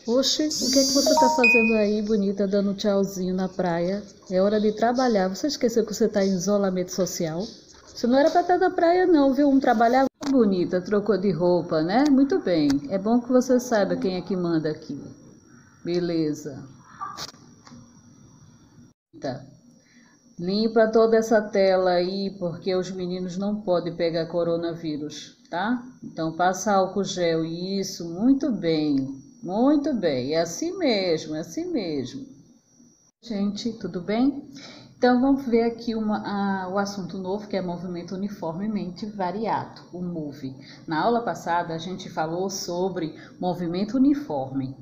Oxe, o que é que você tá fazendo aí, bonita, dando tchauzinho na praia? É hora de trabalhar. Você esqueceu que você tá em isolamento social? Você não era pra estar na praia não, viu? Trabalhar bonita, trocou de roupa, né? Muito bem. É bom que você saiba quem é que manda aqui. Beleza. Tá. Limpa toda essa tela aí, porque os meninos não podem pegar coronavírus, tá? Então passa álcool gel, isso, muito bem, muito bem, é assim mesmo, é assim mesmo. Gente, tudo bem? Então vamos ver aqui o assunto novo, que é movimento uniformemente variado, o MOVE. Na aula passada a gente falou sobre movimento uniforme.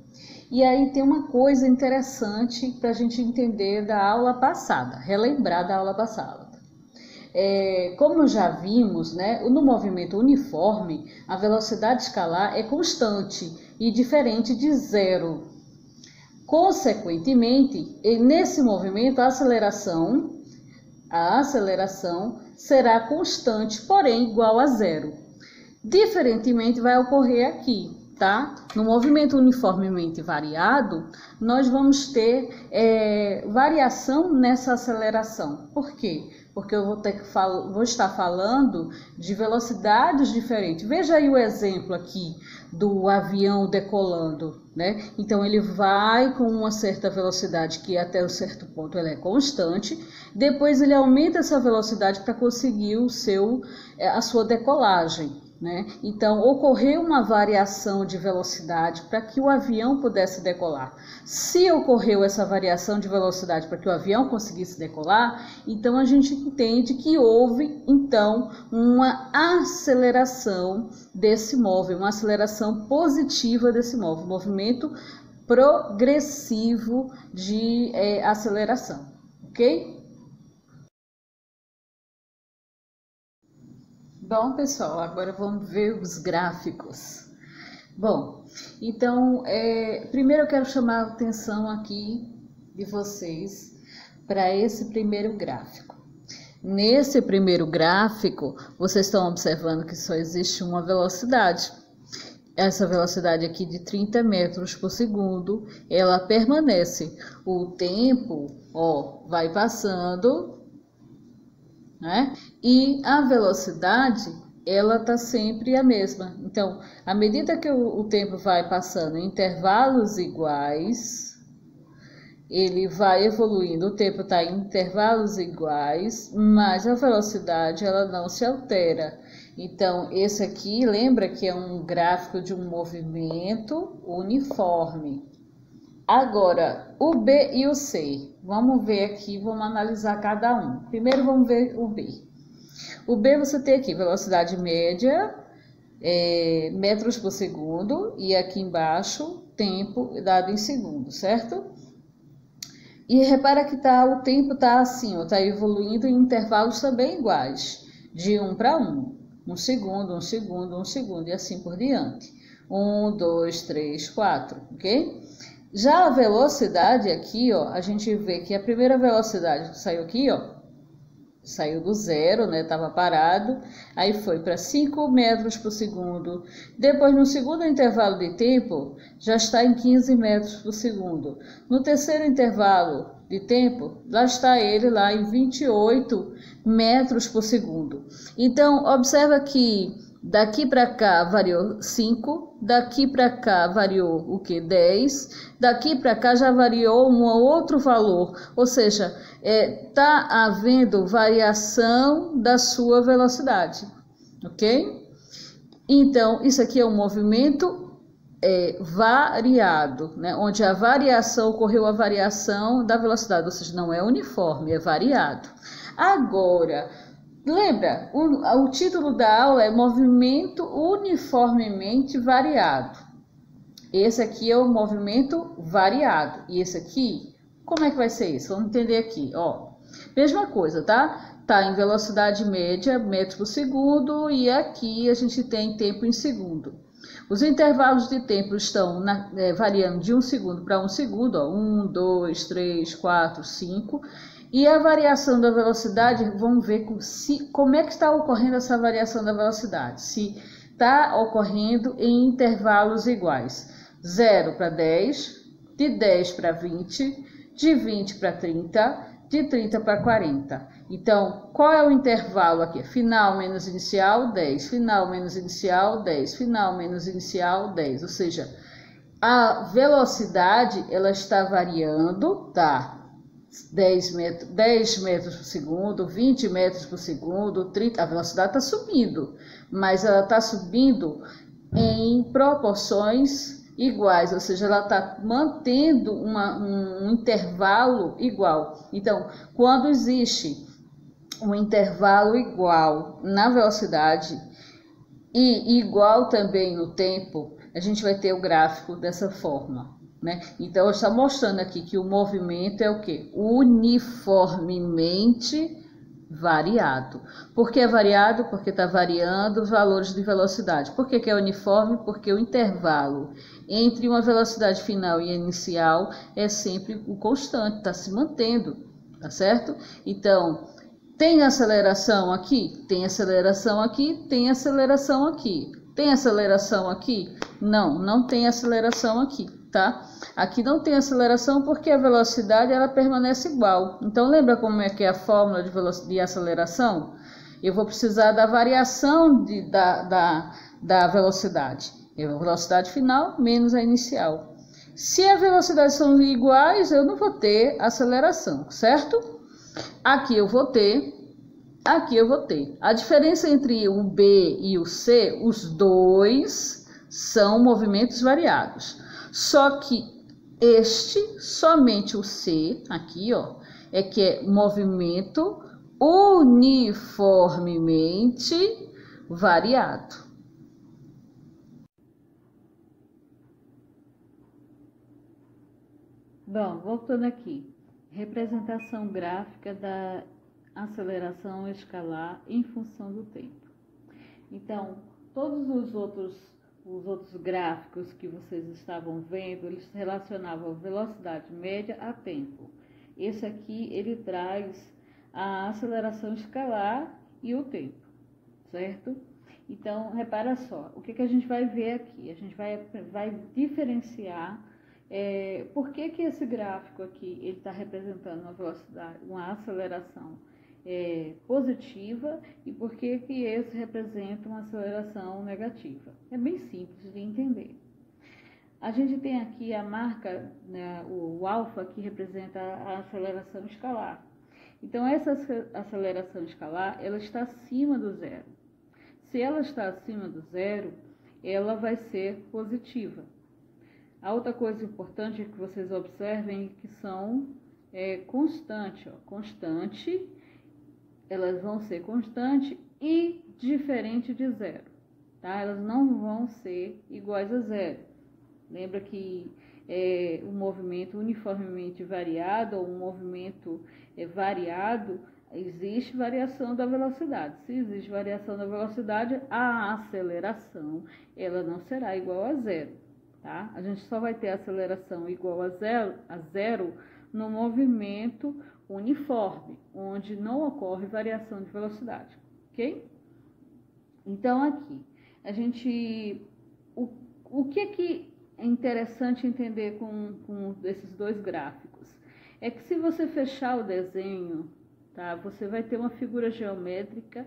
E aí tem uma coisa interessante para a gente entender da aula passada, relembrar da aula passada. Como já vimos, né, no movimento uniforme, a velocidade escalar é constante e diferente de zero. Consequentemente, nesse movimento, a aceleração será constante, porém igual a zero. Diferentemente vai ocorrer aqui, tá? No movimento uniformemente variado, nós vamos ter variação nessa aceleração. Por quê? Porque eu vou estar falando de velocidades diferentes. Veja aí o exemplo aqui do avião decolando, né? Então ele vai com uma certa velocidade que até um certo ponto ela é constante, depois ele aumenta essa velocidade para conseguir a sua decolagem. Né? Então, ocorreu uma variação de velocidade para que o avião pudesse decolar. Se ocorreu essa variação de velocidade para que o avião conseguisse decolar, então a gente entende que houve, então, uma aceleração desse móvel, uma aceleração positiva desse móvel, movimento progressivo de aceleração, ok? Bom, pessoal, agora vamos ver os gráficos. Bom, então, primeiro eu quero chamar a atenção aqui de vocês para esse primeiro gráfico. Nesse primeiro gráfico, vocês estão observando que só existe uma velocidade. Essa velocidade aqui de 30 metros por segundo, ela permanece. O tempo, ó, vai passando, né? E a velocidade, ela tá sempre a mesma. Então, à medida que o tempo vai passando em intervalos iguais, ele vai evoluindo, o tempo está em intervalos iguais, mas a velocidade ela não se altera. Então, esse aqui, lembra que é um gráfico de um movimento uniforme. Agora, o B e o C. Vamos ver aqui, vamos analisar cada um. Primeiro vamos ver o B. O B você tem aqui velocidade média, metros por segundo, e aqui embaixo tempo dado em segundos, certo? E repara que o tempo está assim, está evoluindo em intervalos também iguais, de 1 para 1. 1 segundo, 1 segundo, 1 segundo e assim por diante. 1, 2, 3, 4, ok? Já a velocidade aqui, ó, a gente vê que a primeira velocidade saiu aqui, ó, saiu do zero, né, estava parado, aí foi para 5 metros por segundo, depois no segundo intervalo de tempo já está em 15 metros por segundo, no terceiro intervalo de tempo já está ele lá em 28 metros por segundo. Então observa que daqui para cá variou 5, daqui para cá variou o que? 10, daqui para cá já variou um outro valor, ou seja, está havendo variação da sua velocidade, ok? Então, isso aqui é um movimento variado, né? Onde a variação, ocorreu a variação da velocidade, ou seja, não é uniforme, é variado. Agora, lembra, o título da aula é movimento uniformemente variado. Esse aqui é o movimento variado. E esse aqui, como é que vai ser isso? Vamos entender aqui, ó. Mesma coisa, tá? Tá em velocidade média, metros por segundo, e aqui a gente tem tempo em segundo. Os intervalos de tempo estão variando de 1 segundo para 1 segundo, ó. 1, 2, 3, 4, 5. E a variação da velocidade, vamos ver como é que está ocorrendo essa variação da velocidade. Se está ocorrendo em intervalos iguais. 0 para 10, de 10 para 20, de 20 para 30, de 30 para 40. Então, qual é o intervalo aqui? Final menos inicial, 10. Final menos inicial, 10. Final menos inicial, 10. Ou seja, a velocidade ela está variando, tá? 10 metros por segundo, 20 metros por segundo, 30, a velocidade está subindo, mas ela está subindo em proporções iguais, ou seja, ela está mantendo um intervalo igual. Então, quando existe um intervalo igual na velocidade e igual também no tempo, a gente vai ter o gráfico dessa forma. Né? Então, está mostrando aqui que o movimento é o quê? Uniformemente variado. Por que é variado? Porque está variando os valores de velocidade. Por que é uniforme? Porque o intervalo entre uma velocidade final e inicial é sempre o constante, está se mantendo, tá certo? Então, tem aceleração aqui? Tem aceleração aqui, tem aceleração aqui. Tem aceleração aqui? Não, não tem aceleração aqui. Tá? Aqui não tem aceleração porque a velocidade ela permanece igual. Então lembra como é que é a fórmula de aceleração? Eu vou precisar da variação da velocidade. A velocidade final menos a inicial. Se as velocidades são iguais, eu não vou ter aceleração, certo? Aqui eu vou ter, aqui eu vou ter. A diferença entre o B e o C, os dois são movimentos variados. Só que somente o C, aqui, ó, é que é movimento uniformemente variado. Bom, voltando aqui, representação gráfica da aceleração escalar em função do tempo. Então, todos os outros gráficos que vocês estavam vendo, eles relacionavam velocidade média a tempo. Esse aqui, ele traz a aceleração escalar e o tempo, certo? Então, repara só, o que a gente vai ver aqui? A gente vai diferenciar por que esse gráfico aqui, ele está representando uma velocidade, uma aceleração positiva e por que esse representa uma aceleração negativa. É bem simples de entender. A gente tem aqui a marca, né, o alfa, que representa a aceleração escalar. Então, essa aceleração escalar, ela está acima do zero. Se ela está acima do zero, ela vai ser positiva. A outra coisa importante é que vocês observem que são constante, constante. Elas vão ser constante e diferente de zero, tá? Elas não vão ser iguais a zero. Lembra que o movimento uniformemente variado ou um movimento variado, existe variação da velocidade. Se existe variação da velocidade, a aceleração ela não será igual a zero, tá? A gente só vai ter aceleração igual a zero no movimento uniforme, onde não ocorre variação de velocidade, ok? Então, aqui, o que é interessante entender com esses dois gráficos? É que se você fechar o desenho, tá, você vai ter uma figura geométrica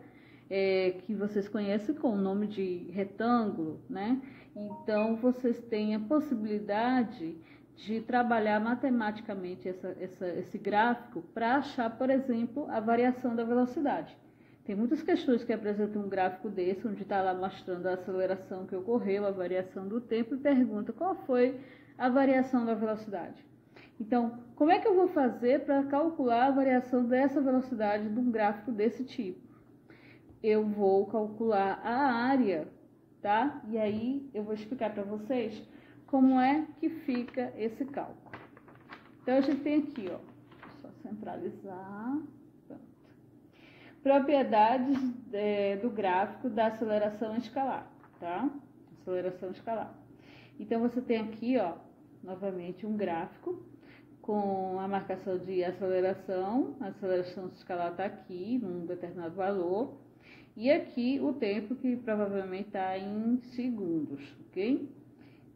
que vocês conhecem com o nome de retângulo, né? Então, vocês têm a possibilidade de trabalhar matematicamente esse gráfico para achar, por exemplo, a variação da velocidade. Tem muitas questões que apresentam um gráfico desse, onde está lá mostrando a aceleração que ocorreu, a variação do tempo, e pergunta qual foi a variação da velocidade. Então, como é que eu vou fazer para calcular a variação dessa velocidade de um gráfico desse tipo? Eu vou calcular a área, tá? E aí eu vou explicar para vocês como é que fica esse cálculo. Então, a gente tem aqui, ó, só centralizar. Pronto. Propriedades do gráfico da aceleração escalar, tá? Aceleração escalar. Então, você tem aqui, ó, novamente um gráfico com a marcação de aceleração. A aceleração escalar está aqui, num determinado valor. E aqui o tempo, que provavelmente está em segundos, ok?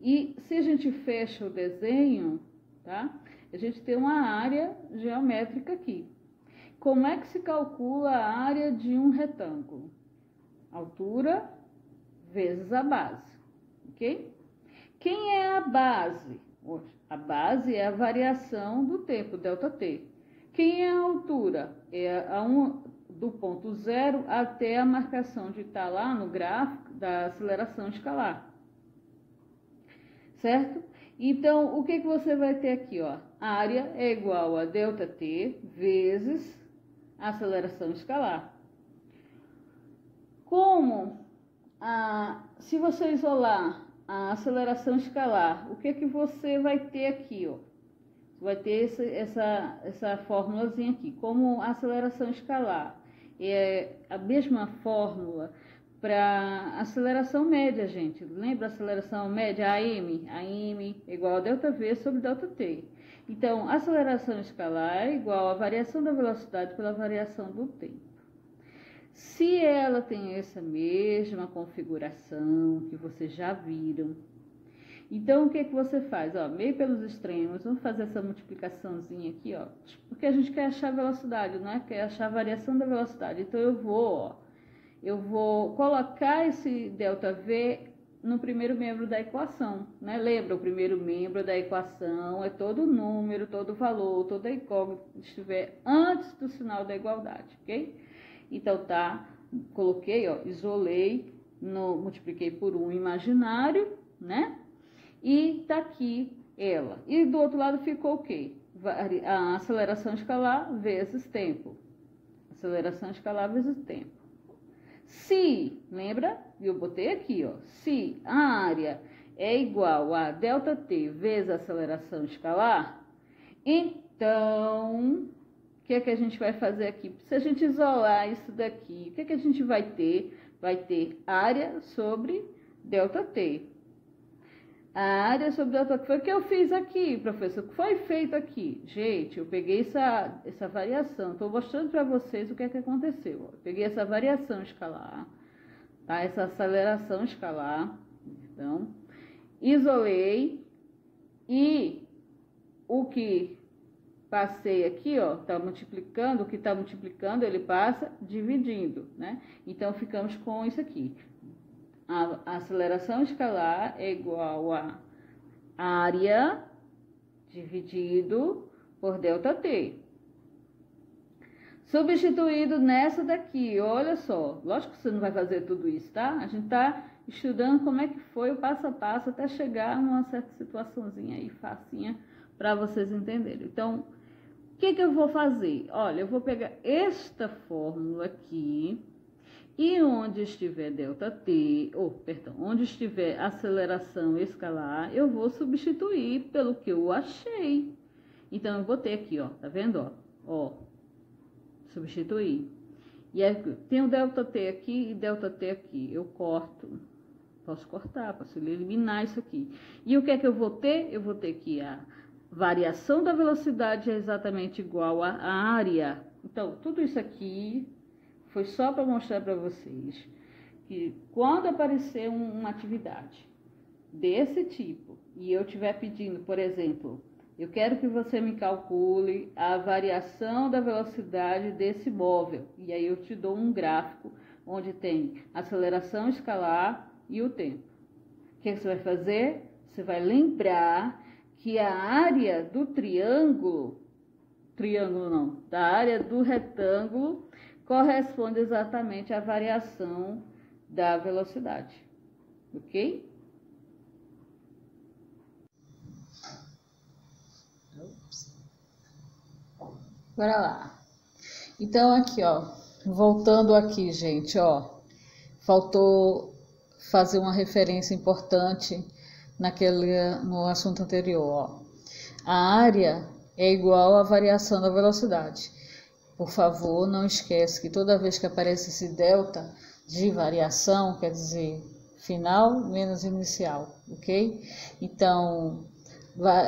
E se a gente fecha o desenho, tá? A gente tem uma área geométrica aqui. Como é que se calcula a área de um retângulo? Altura vezes a base, ok? Quem é a base? A base é a variação do tempo, ΔT. Quem é a altura? É do ponto zero até a marcação de estar lá no gráfico da aceleração escalar. Certo? Então, o que você vai ter aqui, ó? A área é igual a ΔT vezes a aceleração escalar. Se você isolar a aceleração escalar, o que você vai ter aqui, ó? Vai ter essa formulazinha aqui. Como a aceleração escalar é a mesma fórmula para aceleração média, gente. Lembra a aceleração média, AM? AM é igual a ΔV sobre ΔT. Então, a aceleração escalar é igual a variação da velocidade pela variação do tempo. Se ela tem essa mesma configuração que vocês já viram, então o que você faz? Ó, meio pelos extremos, vamos fazer essa multiplicaçãozinha aqui, ó, porque a gente quer achar a velocidade, não é? Quer achar a variação da velocidade. Então eu vou colocar esse ΔV no primeiro membro da equação, né? Lembra, o primeiro membro da equação é todo número, todo valor, toda incógnita que estiver antes do sinal da igualdade, ok? Então, tá, coloquei, ó, isolei, multipliquei por 1 imaginário, né? E tá aqui ela. E do outro lado ficou o quê? A aceleração escalar vezes tempo. Aceleração escalar vezes tempo. Se, lembra? Eu botei aqui, ó. Se a área é igual a ΔT vezes a aceleração escalar, então... O que é que a gente vai fazer aqui? Se a gente isolar isso daqui, o que é que a gente vai ter? Vai ter área sobre ΔT. A área sobre ΔT foi o que eu fiz aqui, professor. O que foi feito aqui? Gente, eu peguei essa variação. Estou mostrando para vocês o que é que aconteceu. Eu peguei essa variação escalar, tá? Essa aceleração escalar. Então, isolei e o que... passei aqui, ó, tá multiplicando, o que tá multiplicando, ele passa dividindo, né? Então, ficamos com isso aqui. A aceleração escalar é igual a área dividido por ΔT. Substituído nessa daqui, olha só. Lógico que você não vai fazer tudo isso, tá? A gente tá estudando como é que foi o passo a passo até chegar numa certa situaçãozinha aí, facinha, para vocês entenderem. Então, o que eu vou fazer? Olha, eu vou pegar esta fórmula aqui e onde estiver ΔT, onde estiver aceleração escalar, eu vou substituir pelo que eu achei. Então, eu botei aqui, ó, tá vendo, ó, substituir. E aí, tem o ΔT aqui e ΔT aqui. Eu corto, posso cortar, posso eliminar isso aqui. E o que é que eu vou ter? Eu vou ter que a variação da velocidade é exatamente igual à área. Então, tudo isso aqui foi só para mostrar para vocês que quando aparecer uma atividade desse tipo e eu estiver pedindo, por exemplo, eu quero que você me calcule a variação da velocidade desse móvel. E aí eu te dou um gráfico onde tem aceleração escalar e o tempo. O que você vai fazer? Você vai lembrar que a área do da área do retângulo corresponde exatamente à variação da velocidade, ok? Bora lá. Então, aqui, ó, voltando aqui, gente, ó, faltou fazer uma referência importante no assunto anterior, ó. A área é igual à variação da velocidade. Por favor, não esquece que toda vez que aparece esse delta de variação, quer dizer, final menos inicial, ok? Então,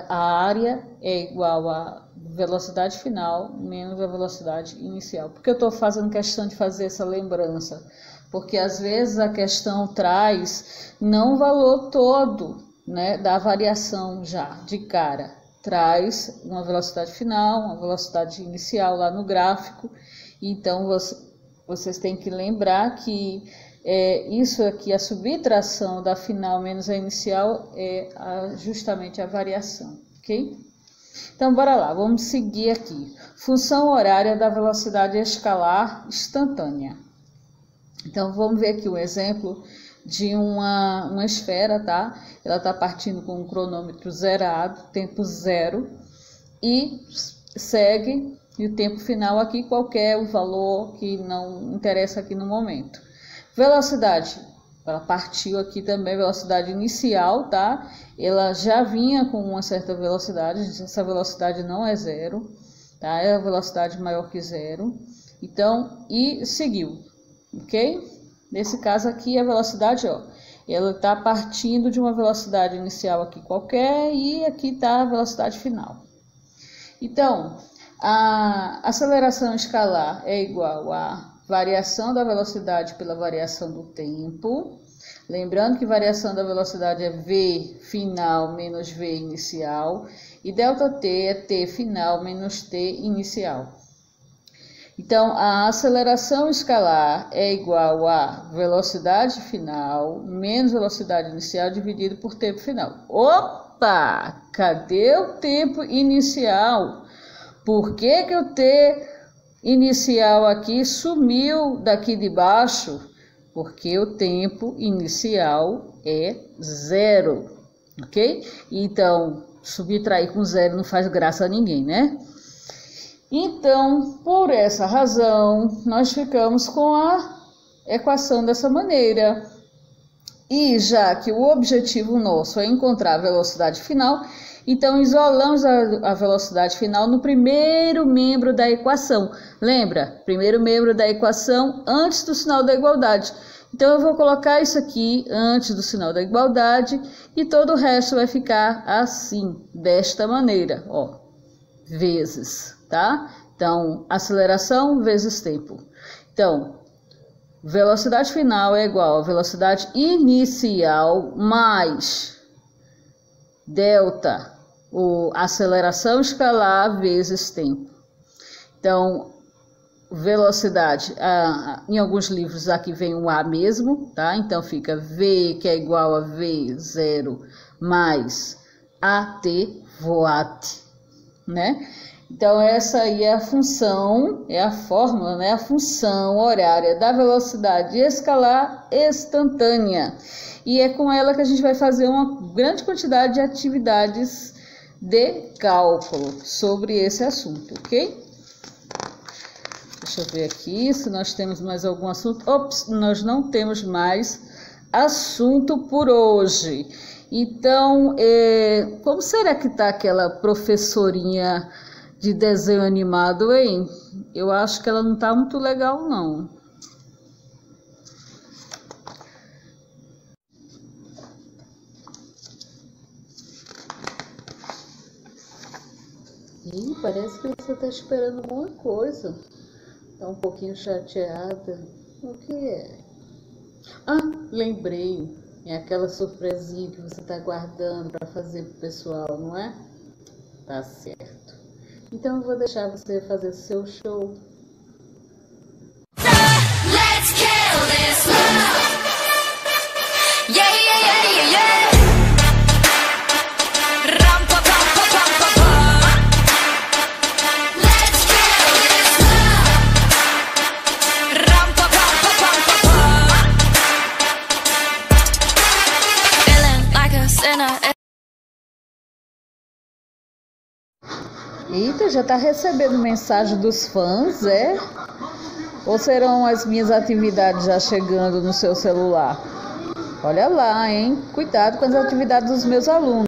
a área é igual à velocidade final menos a velocidade inicial. Por que eu estou fazendo questão de fazer essa lembrança? Porque às vezes a questão traz não o valor todo, né, da variação já de cara. Traz uma velocidade final, uma velocidade inicial lá no gráfico. Então, vocês têm que lembrar que isso aqui, a subtração da final menos a inicial, é justamente a variação, ok? Então, bora lá, vamos seguir aqui. Função horária da velocidade escalar instantânea. Então, vamos ver aqui um exemplo de uma esfera, tá? Ela está partindo com um cronômetro zerado, tempo zero, e segue, e o tempo final aqui, qualquer o valor que não interessa aqui no momento. Velocidade, ela partiu aqui também, velocidade inicial, tá? Ela já vinha com uma certa velocidade, essa velocidade não é zero, tá? É a velocidade maior que zero. Então, e seguiu, ok? Nesse caso aqui, a velocidade, ó, ela está partindo de uma velocidade inicial aqui qualquer e aqui está a velocidade final. Então, a aceleração escalar é igual a variação da velocidade pela variação do tempo. Lembrando que variação da velocidade é v final menos v inicial. E ΔT é t final menos t inicial. Então, a aceleração escalar é igual a velocidade final menos velocidade inicial dividido por tempo final. Opa! Cadê o tempo inicial? Por que que o t inicial aqui sumiu daqui de baixo? Porque o tempo inicial é zero, ok? Então, subtrair com zero não faz graça a ninguém, né? Então, por essa razão, nós ficamos com a equação dessa maneira. E já que o objetivo nosso é encontrar a velocidade final, então isolamos a velocidade final no primeiro membro da equação. Lembra? Primeiro membro da equação antes do sinal da igualdade. Então, eu vou colocar isso aqui antes do sinal da igualdade e todo o resto vai ficar assim, desta maneira, ó, vezes. Tá? Então, aceleração vezes tempo. Então, velocidade final é igual a velocidade inicial mais delta, aceleração escalar vezes tempo. Então, velocidade, em alguns livros aqui vem um A mesmo, tá? Então, fica V, que é igual a V0 mais AT voat, né? Então, essa aí é a função, é a fórmula, né? A função horária da velocidade escalar instantânea. E é com ela que a gente vai fazer uma grande quantidade de atividades de cálculo sobre esse assunto, ok? Deixa eu ver aqui se nós temos mais algum assunto. Ops, nós não temos mais assunto por hoje. Então, como será que está aquela professorinha de desenho animado, hein? Eu acho que ela não tá muito legal, não. Ih, parece que você tá esperando alguma coisa. Tá um pouquinho chateada. O que é? Ah, lembrei. É aquela surpresinha que você tá guardando para fazer pro pessoal, não é? Tá certo. Então eu vou deixar você fazer seu show. Let's kill this love. Yeah, yeah, yeah, yeah, yeah. Ram pa pam pa pam pa pam. Let's kill this love. Ram pa pam pa pam pa pam. Feeling like a sinner. Eita, já tá recebendo mensagem dos fãs, é? Ou serão as minhas atividades já chegando no seu celular? Olha lá, hein? Cuidado com as atividades dos meus alunos.